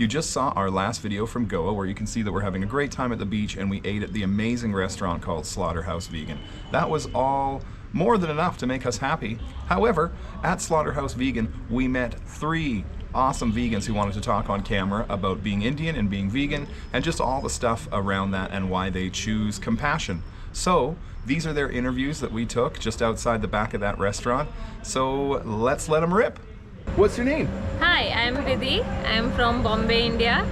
You just saw our last video from Goa where you can see that we're having a great time at the beach and we ate at the amazing restaurant called Slaughterhouse Vegan. That was all more than enough to make us happy. However, at Slaughterhouse Vegan, we met 3 awesome vegans who wanted to talk on camera about being Indian and being vegan and just all the stuff around that and why they choose compassion. So these are their interviews that we took just outside the back of that restaurant. So let's let them rip. What's your name? Hi, I'm Vidy. I'm from Bombay, India.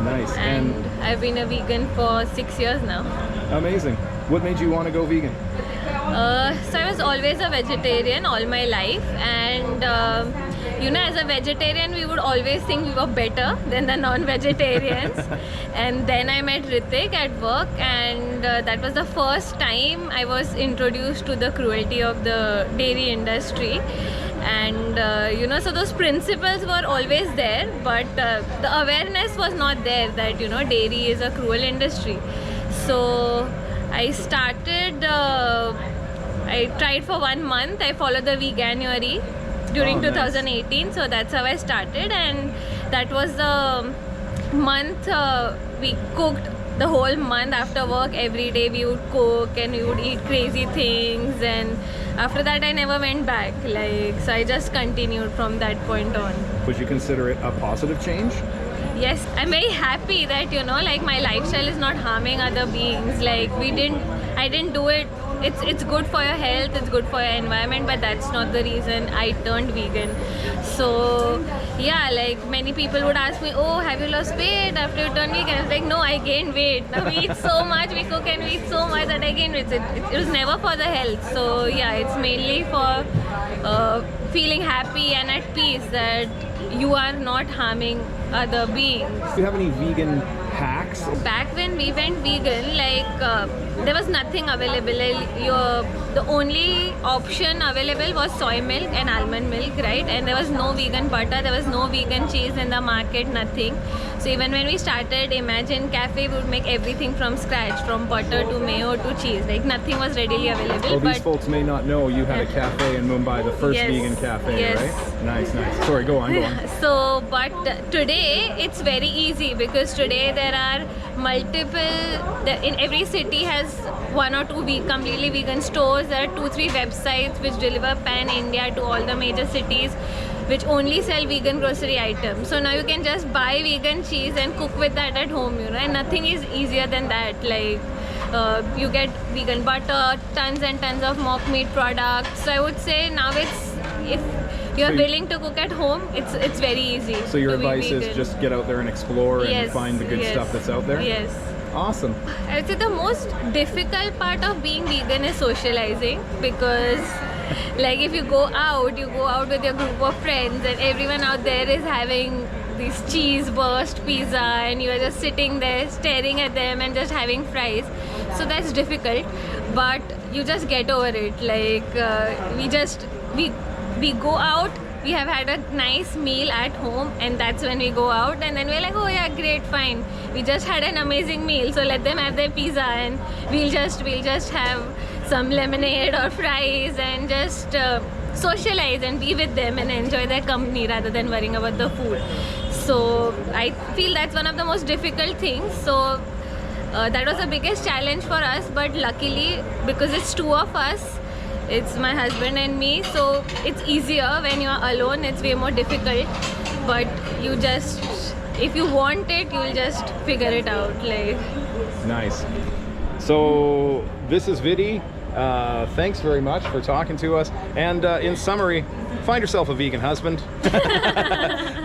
Nice. And I've been a vegan for 6 years now. Amazing. What made you want to go vegan? So I was always a vegetarian all my life, and you know, as a vegetarian we would always think we were better than the non-vegetarians. And then I met Ritik at work, and that was the first time I was introduced to the cruelty of the dairy industry. And you know, so those principles were always there, but the awareness was not there that, you know, dairy is a cruel industry. So I started, I tried for 1 month. I followed the Veganuary during 2018, so that's how I started. And that was the month we cooked the whole month. After work every day we would cook and we would eat crazy things, and after that I never went back. Like, so I just continued from that point on. Would you consider it a positive change? Yes, I'm very happy that, you know, like, my lifestyle is not harming other beings. Like, I didn't do it. It's good for your health, it's good for your environment, but that's not the reason I turned vegan. So yeah, like, many people would ask me, oh, have you lost weight after you turned vegan? I was like, no, I gained weight. Now we eat so much, we cook and we eat so much that I gained weight. It was never for the health. So yeah, it's mainly for feeling happy and at peace that you are not harming other beings. Do you have any vegan hacks? Back when we went vegan, like, there was nothing available. The only option available was soy milk and almond milk, right? And there was no vegan butter, there was no vegan cheese in the market, nothing. So even when we started Imagine Cafe, we would make everything from scratch, from butter to mayo to cheese. Like, nothing was readily available. Well, these folks may not know you had a cafe in Mumbai, the first vegan cafe, right? Nice, nice. Sorry, go on, go on. So, but today it's very easy, because today there are multiple, in every city has 1 or 2 completely vegan stores. There are 2-3 websites which deliver pan-India to all the major cities, which only sell vegan grocery items. So now you can just buy vegan cheese and cook with that at home, you know, and nothing is easier than that. Like, you get vegan butter, tons and tons of mock meat products. So I would say now if you're willing to cook at home, it's very easy. So your advice is just get out there and explore and find the good stuff that's out there? Yes. Awesome. I would say the most difficult part of being vegan is socializing, because like, if you go out with your group of friends and everyone out there is having this cheese burst pizza and you are just sitting there staring at them and just having fries. So that's difficult, but you just get over it. Like, we go out, we have had a nice meal at home, and that's when we go out, and then we're like, oh yeah, great, fine, we just had an amazing meal, so let them have their pizza, and we'll just have some lemonade or fries and just socialize and be with them and enjoy their company rather than worrying about the food. So I feel that's one of the most difficult things. So that was the biggest challenge for us, but luckily, because it's 2 of us, it's my husband and me, so it's easier. When you are alone, it's way more difficult, but you just, if you want it, you'll just figure it out. Like, nice. So this is Vidy. Thanks very much for talking to us, and in summary, find yourself a vegan husband.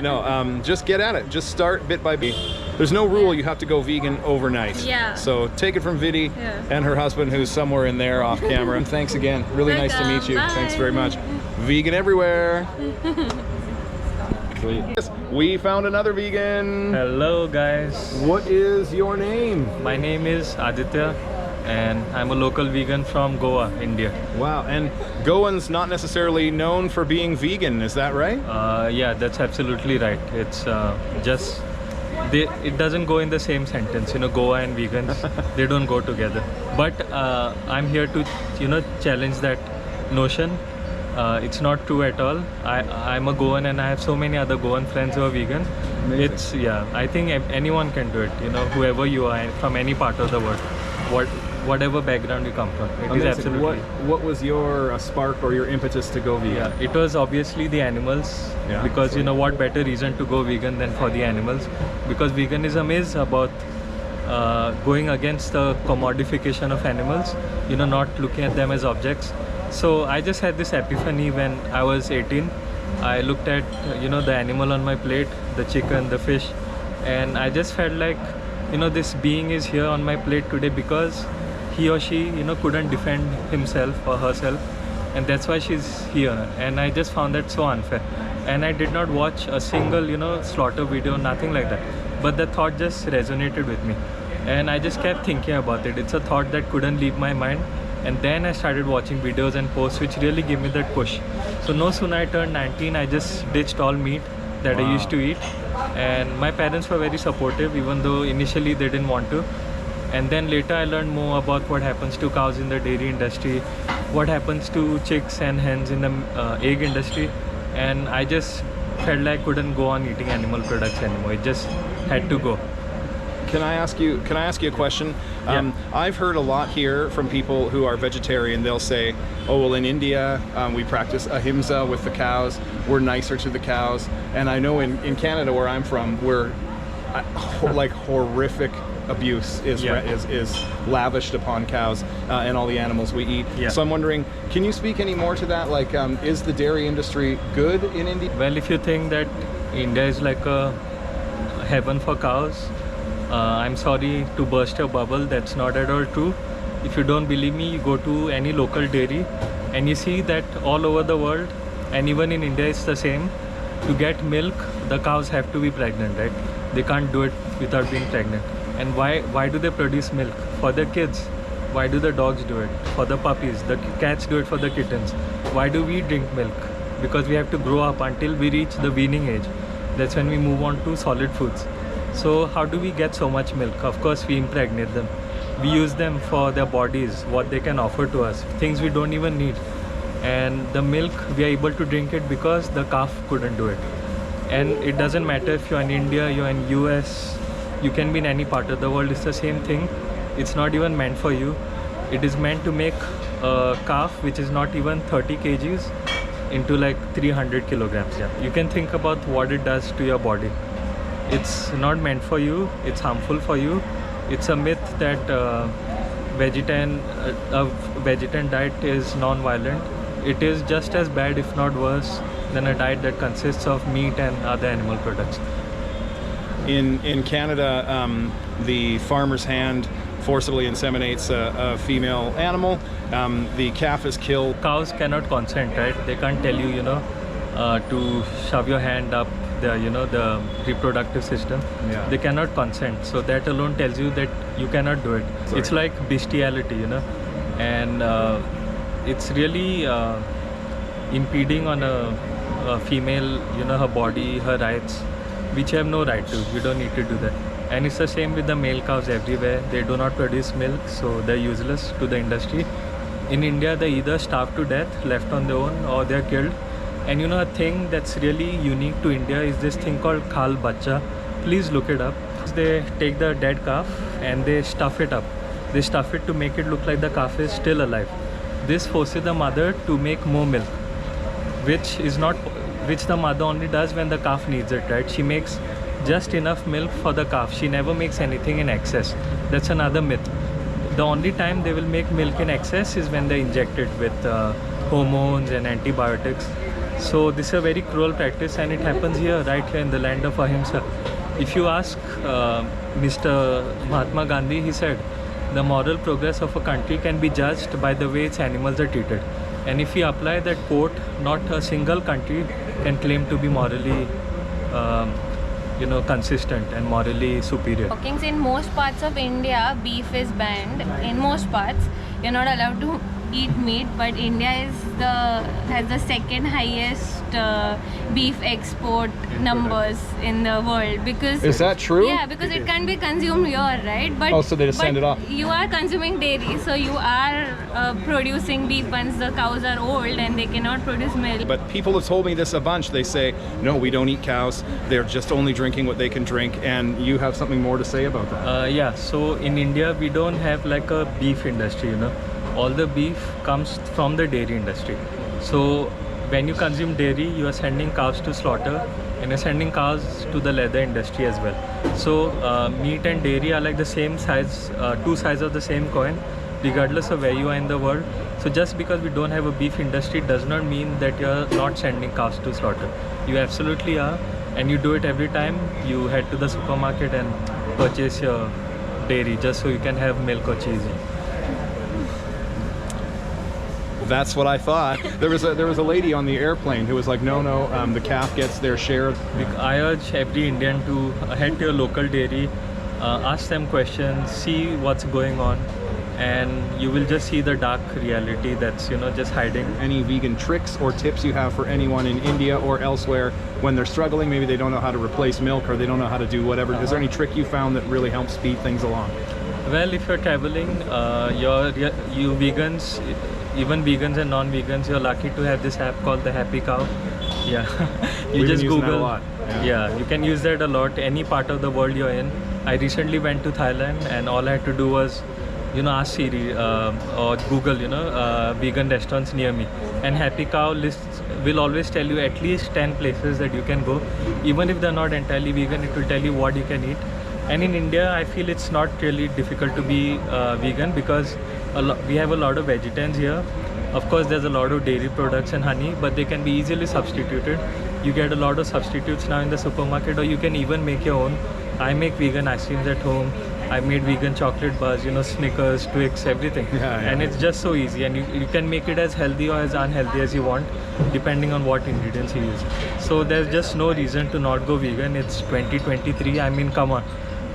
No, just get at it. Just start bit by bit. There's no rule you have to go vegan overnight. Yeah. So take it from Vidy and her husband, who's somewhere in there off camera. And thanks again. Really nice to meet you. Bye. Thanks very much. Vegan everywhere. Yes, we found another vegan. Hello guys. What is your name? My name is Aditya, and I'm a local vegan from Goa, India. Wow, and Goans not necessarily known for being vegan, is that right? Yeah, that's absolutely right. It's just, it doesn't go in the same sentence, you know, Goa and vegans, they don't go together. But I'm here to, you know, challenge that notion. It's not true at all. I'm a Goan and I have so many other Goan friends who are vegan, Amazing. It's I think anyone can do it. You know, whoever you are from any part of the world, whatever background you come from, it is Amazing. absolutely. What was your spark or your impetus to go vegan? Yeah, it was obviously the animals, Yeah, because you know what better reason to go vegan than for the animals, because veganism is about going against the commodification of animals, you know, not looking at them as objects. So I just had this epiphany when I was 18. I looked at, you know, the animal on my plate, the chicken, the fish, and I just felt like, you know, this being is here on my plate today because he or she, you know, couldn't defend himself or herself, and that's why she's here. And I just found that so unfair, and I did not watch a single, you know, slaughter video, nothing like that, but the thought just resonated with me, and I just kept thinking about it. It's a thought that couldn't leave my mind, and then I started watching videos and posts which really gave me that push. So no sooner I turned 19, I just ditched all meat that I used to eat, and my parents were very supportive, even though initially they didn't want to. And then later I learned more about what happens to cows in the dairy industry, what happens to chicks and hens in the egg industry, and I just felt like I couldn't go on eating animal products anymore. It just had to go. Can I ask you a question? Yeah. I've heard a lot here from people who are vegetarian. They'll say, oh, well, in India, we practice ahimsa with the cows. We're nicer to the cows. And I know in Canada, where I'm from, we're like horrific abuse is lavished upon cows and all the animals we eat. Yeah. So I'm wondering, can you speak any more to that? Like, is the dairy industry good in India? Well, if you think that India is like a heaven for cows, I'm sorry to burst your bubble, that's not at all true. If you don't believe me, you go to any local dairy and you see that all over the world, and even in India it's the same. To get milk, the cows have to be pregnant, right? They can't do it without being pregnant. And why do they produce milk? For their kids. Why do the dogs do it? For the puppies. The cats do it for the kittens. Why do we drink milk? Because we have to grow up until we reach the weaning age. That's when we move on to solid foods. So how do we get so much milk? Of course, we impregnate them. We use them for their bodies, what they can offer to us, things we don't even need. And the milk, we are able to drink it because the calf couldn't do it. And it doesn't matter if you're in India, you're in US, you can be in any part of the world, it's the same thing. It's not even meant for you. It is meant to make a calf which is not even 30 kgs into like 300 kilograms. Yeah. You can think about what it does to your body. It's not meant for you, it's harmful for you. It's a myth that vegetarian diet is non-violent. It is just as bad, if not worse, than a diet that consists of meat and other animal products. In Canada, the farmer's hand forcibly inseminates a female animal. The calf is killed. Cows cannot consent, right? They can't tell you, to shove your hand up the reproductive system. Yeah. They cannot consent. So that alone tells you that you cannot do it. Sorry. It's like bestiality, and it's really impeding on a female, her body, her rights, which you have no right to. You don't need to do that. And it's the same with the male cows everywhere. They do not produce milk, so they're useless to the industry. In India, they either starve to death, left on their own, or they're killed. And a thing that's really unique to India is this thing called khal bacha. Please look it up. They take the dead calf and they stuff it up. They stuff it to make it look like the calf is still alive. This forces the mother to make more milk, which the mother only does when the calf needs it, right? She makes just enough milk for the calf. She never makes anything in excess. That's another myth. The only time they will make milk in excess is when they inject it with hormones and antibiotics. So this is a very cruel practice, and it happens here, right here in the land of ahimsa. If you ask Mr. Mahatma Gandhi, he said, the moral progress of a country can be judged by the way its animals are treated. And if we apply that quote, not a single country can claim to be morally consistent and morally superior. In most parts of India, beef is banned. In most parts, you're not allowed to eat meat, but India has the second highest beef export numbers in the world, because Is that true? Yeah, because it can be consumed here, right? But so they just send it off. You are consuming dairy, so you are producing beef once the cows are old and they cannot produce milk. But people have told me this a bunch. They say, no, we don't eat cows. They're just only drinking what they can drink. And you have something more to say about that? Yeah, so in India we don't have like a beef industry, all the beef comes from the dairy industry. So when you consume dairy, you are sending cows to slaughter and you're sending cows to the leather industry as well. So meat and dairy are like the same size, two sides of the same coin, regardless of where you are in the world. So just because we don't have a beef industry does not mean that you're not sending cows to slaughter. You absolutely are, and you do it every time you head to the supermarket and purchase your dairy just so you can have milk or cheese. That's what I thought. There was a lady on the airplane who was like, no, the calf gets their share. I urge every Indian to head to your local dairy, ask them questions, see what's going on, and you will just see the dark reality that's just hiding. Any vegan tricks or tips you have for anyone in India or elsewhere when they're struggling? Maybe they don't know how to replace milk or they don't know how to do whatever. Is there any trick you found that really helps speed things along? Well, if you're traveling, you vegans, even vegans and non-vegans, you're lucky to have this app called the Happy Cow. Yeah, you just Google. That a lot. Yeah, you can use that a lot. Any part of the world you're in. I recently went to Thailand, and all I had to do was, ask Siri or Google, vegan restaurants near me. And Happy Cow lists will always tell you at least 10 places that you can go. Even if they're not entirely vegan, it will tell you what you can eat. And in India, I feel it's not really difficult to be vegan because we have a lot of vegetarians here. Of course, there's a lot of dairy products and honey, but they can be easily substituted. You get a lot of substitutes now in the supermarket, or you can even make your own. I make vegan ice creams at home. I made vegan chocolate bars, Snickers, Twix, everything. Yeah. And it's just so easy, and you can make it as healthy or as unhealthy as you want, depending on what ingredients you use. So there's just no reason to not go vegan. It's 2023. I mean, come on.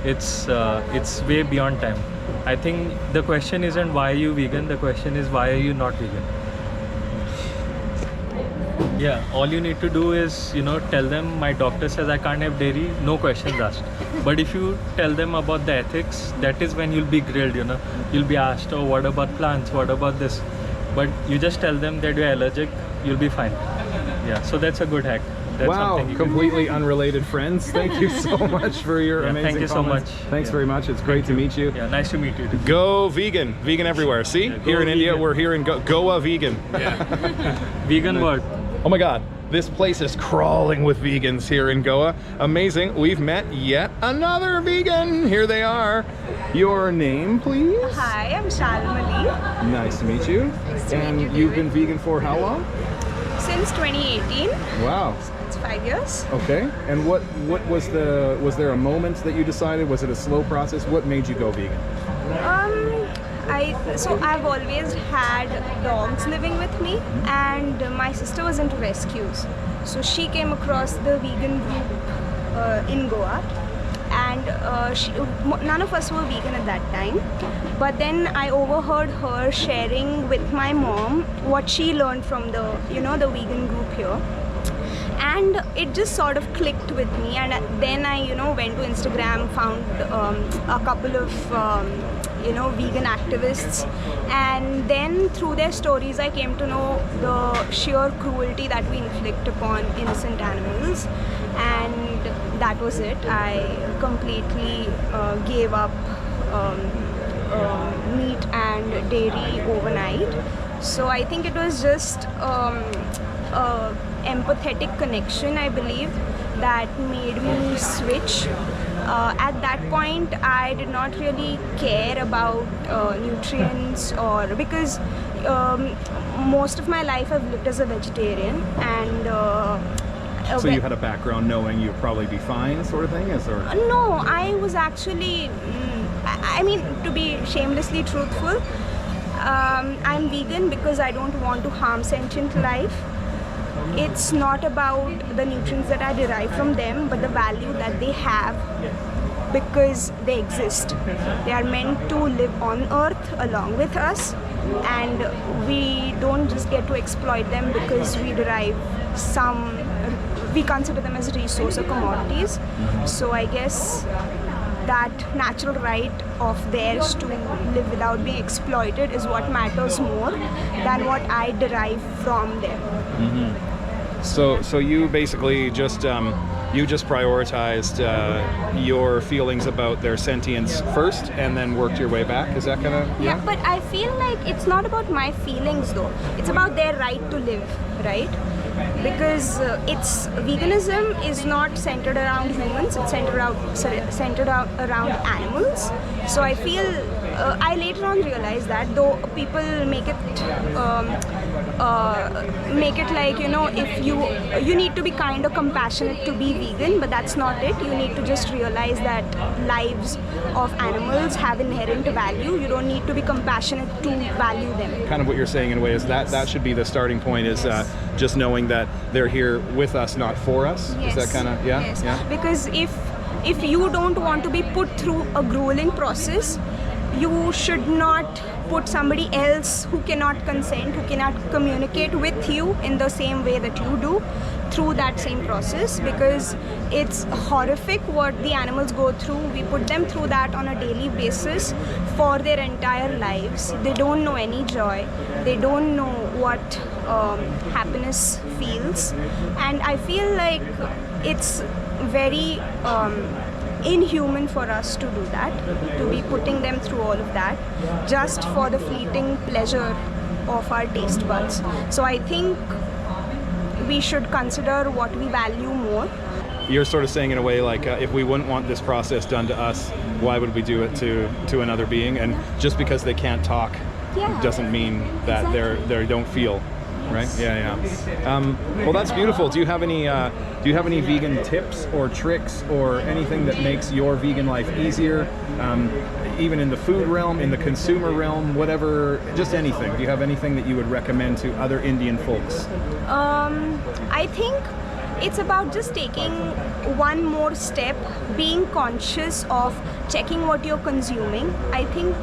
It's way beyond time. I think the question isn't why are you vegan, the question is why are you not vegan. Yeah, all you need to do is tell them my doctor says I can't have dairy, no questions asked. But if you tell them about the ethics, that is when you'll be grilled. You'll be asked, oh, what about plants, what about this? But you just tell them that you're allergic, you'll be fine. Yeah, so that's a good hack. That's wow, completely unrelated friends. Thank you so much for your amazing thank you comments. so much. Thanks very much. It's great to meet you. Yeah, nice to meet you too. Go vegan. Vegan everywhere. See? Here in India, we're here in Goa vegan. Yeah. Vegan world. Oh my God. This place is crawling with vegans here in Goa. Amazing. We've met yet another vegan. Here they are. Your name, please? Hi, I'm Shalmali. Nice to meet you. Nice to and meet you, you've been vegan for how long? Since 2018. Wow. It's 5 years. Okay. And what was was there a moment that you decided? Was it a slow process? What made you go vegan? I've always had dogs living with me, and my sister was into rescues. So she came across the vegan group in Goa, and none of us were vegan at that time. But then I overheard her sharing with my mom what she learned from the the vegan group here. And it just sort of clicked with me, and then I went to Instagram, found a couple of vegan activists, and then through their stories I came to know the sheer cruelty that we inflict upon innocent animals, and that was it. I completely gave up meat and dairy overnight. So I think it was just empathetic connection, I believe, that made me switch. At that point, I did not really care about nutrients, or because most of my life I've lived as a vegetarian, and so you had a background knowing you'd probably be fine, sort of thing, No, I was actually, I mean, to be shamelessly truthful, I'm vegan because I don't want to harm sentient life. It's not about the nutrients that I derive from them, but the value that they have because they exist. They are meant to live on Earth along with us, and we don't just get to exploit them because we consider them as resource or commodities. So I guess that natural right of theirs to live without being exploited is what matters more than what I derive from them. So you basically just prioritized your feelings about their sentience first, and then worked your way back. Is that kind of Yeah, but I feel like it's not about my feelings though. It's about their right to live, right? Because veganism is not centered around humans, it's centered around animals. So I feel I later on realized that though people make it like, you know, if you need to be kind or compassionate to be vegan, but that's not it. You need to just realize that lives of animals have inherent value. You don't need to be compassionate to value them. kind of what you're saying in a way is that should be the starting point, is just knowing that they're here with us, not for us. Yes. Is that kind of Yes. Because if you don't want to be put through a grueling process, you should not put somebody else who cannot consent, who cannot communicate with you in the same way that you do through that same process, because it's horrific what the animals go through. We put them through that on a daily basis for their entire lives. They don't know any joy. They don't know what happiness feels. And I feel like it's very inhuman for us to do that, to be putting them through all of that just for the fleeting pleasure of our taste buds. So I think we should consider what we value more. You're sort of saying in a way like, if we wouldn't want this process done to us, why would we do it to another being? And just because they can't talk doesn't mean that they don't feel. Right? Yeah. Well, that's beautiful. Do you have any vegan tips or tricks or anything that makes your vegan life easier? Even in the food realm, in the consumer realm, whatever, just anything. Do you have anything that you would recommend to other Indian folks? I think it's about just taking one more step, being conscious of checking what you're consuming. I think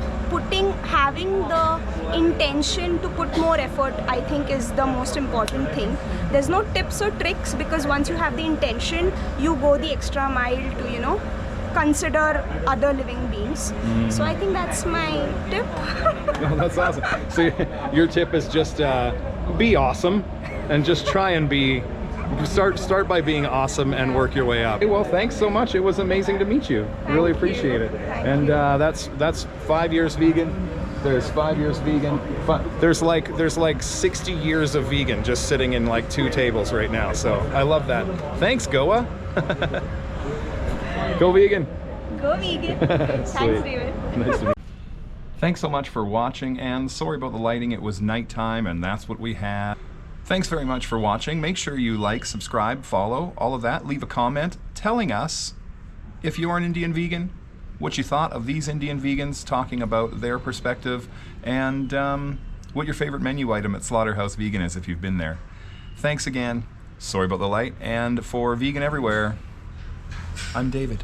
having the intention to put more effort, I think, is the most important thing. There's no tips or tricks, because once you have the intention, you go the extra mile to, you know, consider other living beings. So I think that's my tip. Oh, that's awesome. So your tip is just be awesome, and just try and start by being awesome and work your way up. Well, thanks so much. It was amazing to meet you. Really appreciate it. And that's 5 years vegan. There's 5 years vegan. There's like 60 years of vegan just sitting in like 2 tables right now. So I love that. Thanks, Goa. Go vegan. Go vegan. Thanks, David. Nice to meet you. Thanks so much for watching, and sorry about the lighting. It was nighttime, and that's what we had. Thanks very much for watching. Make sure you like, subscribe, follow, all of that. Leave a comment telling us if you're an Indian vegan, what you thought of these Indian vegans talking about their perspective, and what your favorite menu item at Slaughterhouse Vegan is if you've been there. Thanks again. Sorry about the light. And for Vegan Everywhere, I'm David.